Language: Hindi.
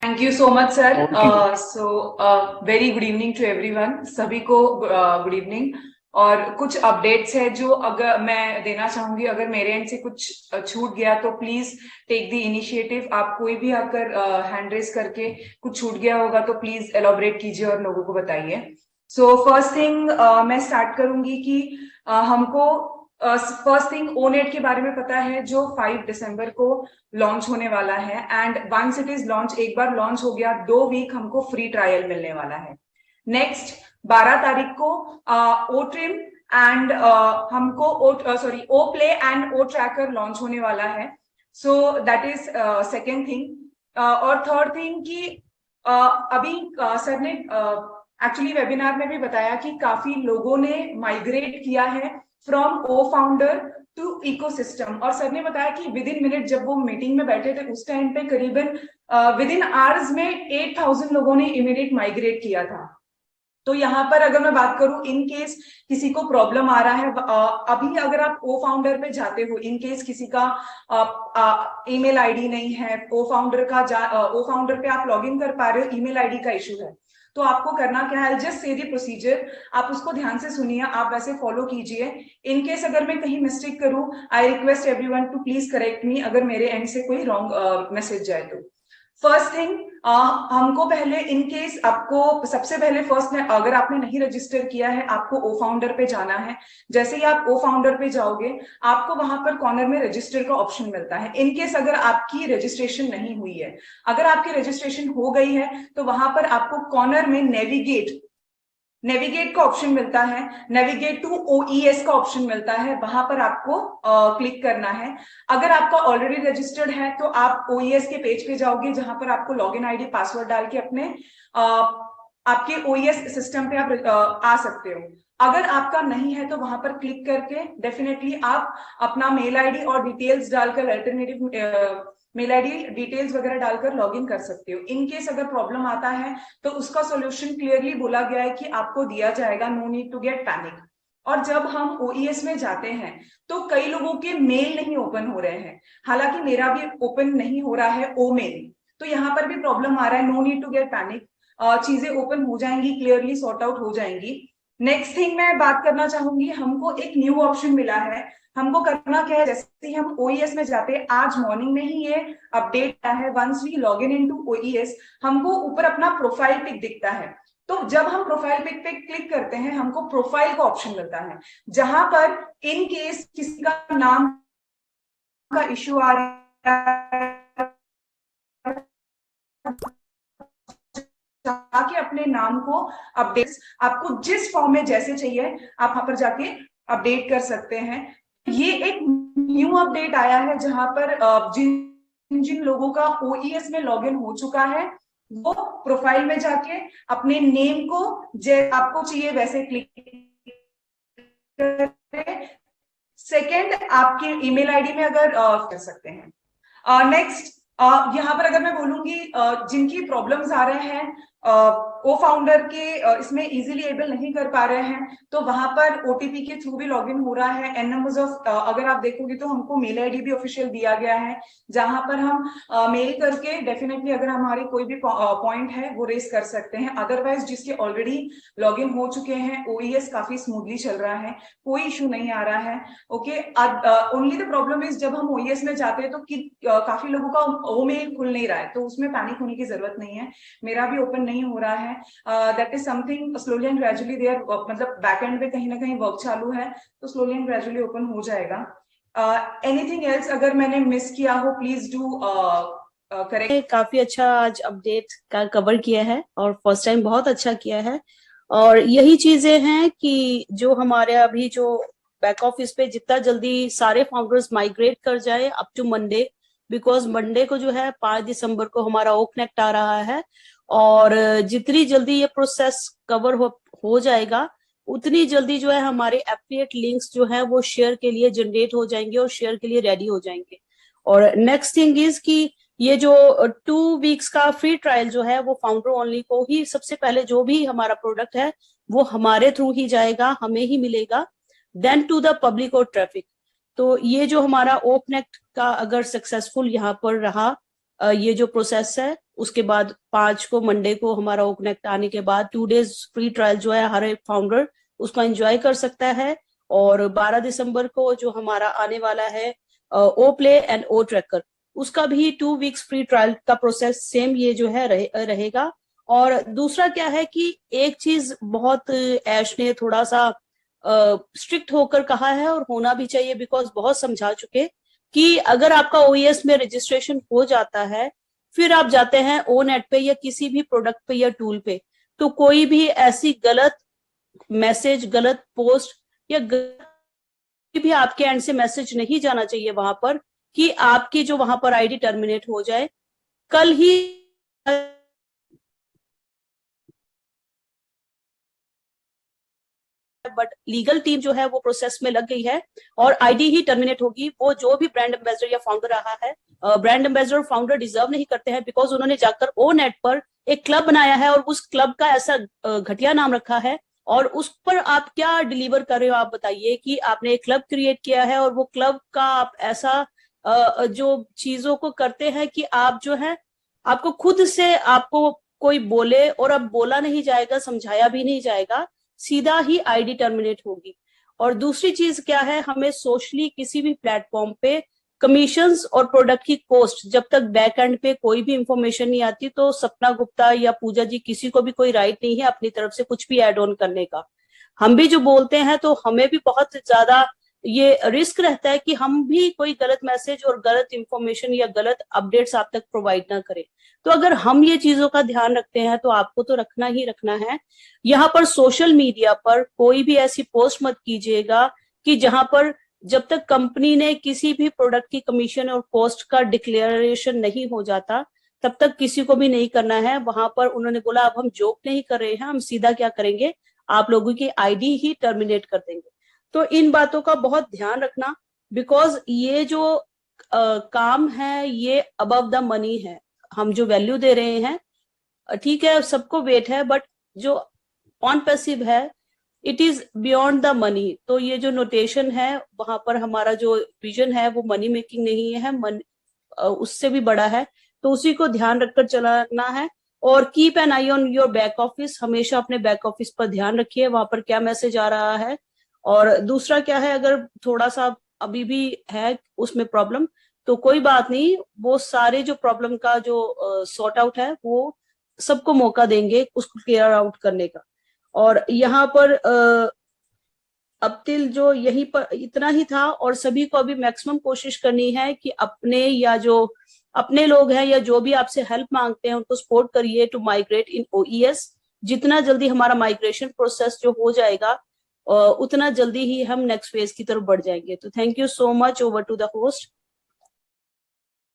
Thank you so much sir. और की very good evening to everyone, सभी को गुड इवनिंग। और कुछ अपडेट्स है जो अगर मैं देना चाहूंगी, अगर मेरे एंड से कुछ छूट गया तो प्लीज टेक द इनिशिएटिव। आप कोई भी अगर हैंड रेस करके कुछ छूट गया होगा तो प्लीज एलोबरेट कीजिए और लोगों को बताइए। सो फर्स्ट थिंग मैं स्टार्ट करूंगी कि हमको फर्स्ट थिंग ओनेट के बारे में पता है जो 5 दिसंबर को लॉन्च होने वाला है। And once it is launch, एक बार लॉन्च हो गया 2 वीक हमको फ्री ट्रायल मिलने वाला है। नेक्स्ट 12 तारीख को ओ ट्रिम एंड हमको O play and O tracker launch होने वाला है। So that is second thing. और थर्ड थिंग कि अभी सर ने एक्चुअली वेबिनार में भी बताया कि काफी लोगों ने माइग्रेट किया है from O founder to ecosystem. और सर ने बताया कि विद इन मिनट जब वो मीटिंग में बैठे थे उस टाइम पे करीबन विद इन आवर्स में 8000 लोगों ने इमीडिएट माइग्रेट किया था। तो यहाँ पर अगर मैं बात करूं, इन केस किसी को प्रॉब्लम आ रहा है, अभी अगर आप ओ फाउंडर पे जाते हो, इन केस किसी का ईमेल आईडी नहीं है, ओ फाउंडर पे आप लॉग इन कर पा रहे हो, ईमेल आईडी का इशू है, तो आपको करना क्या है, जस्ट से द प्रोसीजर। आप उसको ध्यान से सुनिए, आप वैसे फॉलो कीजिए। इन केस अगर मैं कहीं मिस्टेक करूं, I request everyone to please correct me अगर मेरे एंड से कोई रॉन्ग मैसेज जाए तो। फर्स्ट थिंग, हमको पहले इन केस आपको सबसे पहले फर्स्ट में अगर आपने नहीं रजिस्टर किया है, आपको ओ फाउंडर पे जाना है। जैसे ही आप ओ फाउंडर पे जाओगे, आपको वहां पर कॉर्नर में रजिस्टर का ऑप्शन मिलता है। इन केस अगर आपकी रजिस्ट्रेशन नहीं हुई है, अगर आपकी रजिस्ट्रेशन हो गई है तो वहां पर आपको कॉर्नर में नेविगेट का ऑप्शन मिलता है, नेविगेट टू ओईएस का ऑप्शन मिलता है, वहां पर आपको क्लिक करना है। अगर आपका ऑलरेडी रजिस्टर्ड है तो आप ओईएस के पेज पे जाओगे, जहां पर आपको लॉगिन आईडी पासवर्ड डाल के अपने आपके ओईएस सिस्टम पे आप आ सकते हो। अगर आपका नहीं है तो वहां पर क्लिक करके डेफिनेटली आप अपना मेल आईडी और डिटेल्स डालकर अल्टरनेटिव मेल आईडी डिटेल्स वगैरह डालकर लॉगिन कर सकते हो। इन केस अगर प्रॉब्लम आता है तो उसका सॉल्यूशन क्लियरली बोला गया है कि आपको दिया जाएगा, no need to get panic. और जब हम ओईएस में जाते हैं तो कई लोगों के मेल नहीं ओपन हो रहे हैं, हालांकि मेरा भी ओपन नहीं हो रहा है ओ मेल, तो यहाँ पर भी प्रॉब्लम आ रहा है। No need to get panic, चीजें ओपन हो जाएंगी, क्लियरली सॉर्ट आउट हो जाएंगी। नेक्स्ट थिंग मैं बात करना चाहूंगी, हमको एक न्यू ऑप्शन मिला है। हमको करना क्या है, जैसे ही हम ओईएस में जाते हैं, आज मॉर्निंग में ही ये अपडेट आया है, once we log in into OES हमको ऊपर अपना प्रोफाइल पिक दिखता है। तो जब हम प्रोफाइल पिक पे क्लिक करते हैं, हमको प्रोफाइल का ऑप्शन मिलता है, जहां पर इन केस किसी का नाम का इश्यू आ रहा है, जाके अपने नाम को अपडेट, आपको जिस फॉर्म में जैसे चाहिए आप वहां पर जाके अपडेट कर सकते हैं। ये एक न्यू अपडेट आया है जहां पर जिन जिन लोगों का ओईएस में लॉगिन हो चुका है वो प्रोफाइल में जाके अपने नेम को जैसे आपको चाहिए वैसे क्लिक करें। सेकेंड, आपके ईमेल आईडी में अगर कर सकते हैं। नेक्स्ट, यहाँ पर अगर मैं बोलूंगी जिनकी प्रॉब्लम्स आ रहे हैं, ओ फाउंडर के इसमें इजीली एबल नहीं कर पा रहे हैं, तो वहां पर ओटीपी के थ्रू भी लॉगिन हो रहा है। एन नंबर्स ऑफ अगर आप देखोगे तो हमको मेल आईडी भी ऑफिशियल दिया गया है, जहां पर हम मेल करके डेफिनेटली अगर हमारे कोई भी पॉइंट है वो रेस कर सकते हैं। अदरवाइज जिसके ऑलरेडी लॉगिन हो चुके हैं, ओईएस काफी स्मूथली चल रहा है, कोई इशू नहीं आ रहा है। Okay, only the problem is जब हम ओईएस में जाते हैं तो काफी लोगों का ओ मेल खुल नहीं रहा है, तो उसमें पैनिक होने की जरूरत नहीं है। मेरा भी ओपन नहीं हो रहा है, that is something slowly and gradually there, मतलब बैकएंड पे कहीं ना कहीं वर्क चालू है, तो स्लोली एंड ग्रेजुअली ओपन हो जाएगा। एनीथिंग एल्स अगर मैंने मिस किया हो प्लीज डू करेक्ट। काफी अच्छा आज अपडेट का कवर किया है और फर्स्ट टाइम बहुत अच्छा किया है। और यही चीजें हैं कि जो हमारे अभी जो बैक ऑफिस पे जितना जल्दी सारे फाउंडर्स माइग्रेट कर जाए up to Monday, because Monday को जो है 5 दिसंबर को हमारा ओ कनेक्ट आ रहा है, और जितनी जल्दी ये प्रोसेस कवर हो जाएगा उतनी जल्दी जो है हमारे एफिलिएट लिंक्स जो है वो शेयर के लिए जनरेट हो जाएंगे और शेयर के लिए रेडी हो जाएंगे। और नेक्स्ट थिंग इज कि ये जो 2 वीक्स का फ्री ट्रायल जो है वो फाउंडर ओनली को ही, सबसे पहले जो भी हमारा प्रोडक्ट है वो हमारे थ्रू ही जाएगा, हमें ही मिलेगा, देन टू द पब्लिक और ट्रैफिक। तो ये जो हमारा ओ कनेक्ट का अगर सक्सेसफुल यहाँ पर रहा ये जो प्रोसेस है, उसके बाद 5 को मंडे को हमारा ओ कनेक्ट आने के बाद 2 डेज फ्री ट्रायल जो है हर एक फाउंडर उसको एंजॉय कर सकता है। और 12 दिसंबर को जो हमारा आने वाला है ओ प्ले एंड ओ ट्रैकर, उसका भी 2 वीक्स फ्री ट्रायल का प्रोसेस सेम ये जो है रहेगा। और दूसरा क्या है कि एक चीज बहुत ऐश ने थोड़ा सा स्ट्रिक्ट होकर कहा है और होना भी चाहिए, बिकॉज बहुत समझा चुके कि अगर आपका ओईएस में रजिस्ट्रेशन हो जाता है, फिर आप जाते हैं ओ नेट पे या किसी भी प्रोडक्ट पे या टूल पे, तो कोई भी ऐसी गलत मैसेज, गलत पोस्ट या भी आपके एंड से मैसेज नहीं जाना चाहिए वहां पर कि आपकी जो वहां पर आईडी टर्मिनेट हो जाए। कल ही बट लीगल टीम जो है वो प्रोसेस में लग गई है और आईडी ही टर्मिनेट होगी। वो जो भी ब्रांड एम्बेसडर या फाउंडर रहा है, ब्रांड एम्बेसडर फाउंडर डिजर्व नहीं करते हैं, बिकॉज उन्होंने जाकर ओ नेट पर एक क्लब बनाया है और उस क्लब का ऐसा घटिया नाम रखा है। और उस पर आप क्या डिलीवर कर रहे हो, आप बताइए कि आपने एक क्लब क्रिएट किया है और वो क्लब का आप ऐसा जो चीजों को करते हैं कि आप जो है आपको खुद से आपको कोई बोले और अब बोला नहीं जाएगा, समझाया भी नहीं जाएगा, सीधा ही आईडी टर्मिनेट होगी। और दूसरी चीज क्या है, हमें सोशली किसी भी प्लेटफॉर्म पे कमीशंस और प्रोडक्ट की कॉस्ट जब तक बैक एंड पे कोई भी इंफॉर्मेशन नहीं आती, तो सपना गुप्ता या पूजा जी किसी को भी कोई राइट नहीं है अपनी तरफ से कुछ भी ऐड ऑन करने का। हम भी जो बोलते हैं तो हमें भी बहुत ज्यादा ये रिस्क रहता है कि हम भी कोई गलत मैसेज और गलत इंफॉर्मेशन या गलत अपडेट्स आप तक प्रोवाइड ना करें। तो अगर हम ये चीजों का ध्यान रखते हैं तो आपको तो रखना ही रखना है। यहाँ पर सोशल मीडिया पर कोई भी ऐसी पोस्ट मत कीजिएगा कि जहां पर जब तक कंपनी ने किसी भी प्रोडक्ट की कमीशन और कॉस्ट का डिक्लेरेशन नहीं हो जाता तब तक किसी को भी नहीं करना है। वहां पर उन्होंने बोला अब हम जोक नहीं कर रहे हैं, हम सीधा क्या करेंगे, आप लोगों की आईडी ही टर्मिनेट कर देंगे। तो इन बातों का बहुत ध्यान रखना, बिकॉज ये जो काम है ये अबव द मनी है। हम जो वैल्यू दे रहे हैं ठीक है सबको वेट है, बट जो ऑन पैसिव है it is beyond the money. तो ये जो नोटेशन है वहां पर हमारा जो विजन है वो मनी मेकिंग नहीं है, उससे भी बड़ा है, तो उसी को ध्यान रखकर चलाना है। और keep an I on your back office, हमेशा अपने बैक ऑफिस पर ध्यान रखिए वहां पर क्या मैसेज आ रहा है। और दूसरा क्या है, अगर थोड़ा सा अभी भी है उसमें प्रॉब्लम तो कोई बात नहीं, वो सारे जो प्रॉब्लम का जो सॉर्ट आउट है वो सबको मौका देंगे उसको क्लियर आउट करने का। और यहाँ पर अब तिल जो यहीं पर इतना ही था, और सभी को अभी मैक्सिमम कोशिश करनी है कि अपने या जो अपने लोग हैं या जो भी आपसे हेल्प मांगते हैं उनको सपोर्ट करिए टू माइग्रेट इन ओईएस। जितना जल्दी हमारा माइग्रेशन प्रोसेस जो हो जाएगा उतना जल्दी ही हम नेक्स्ट फेज की तरफ बढ़ जाएंगे। तो thank you so much, over to the host.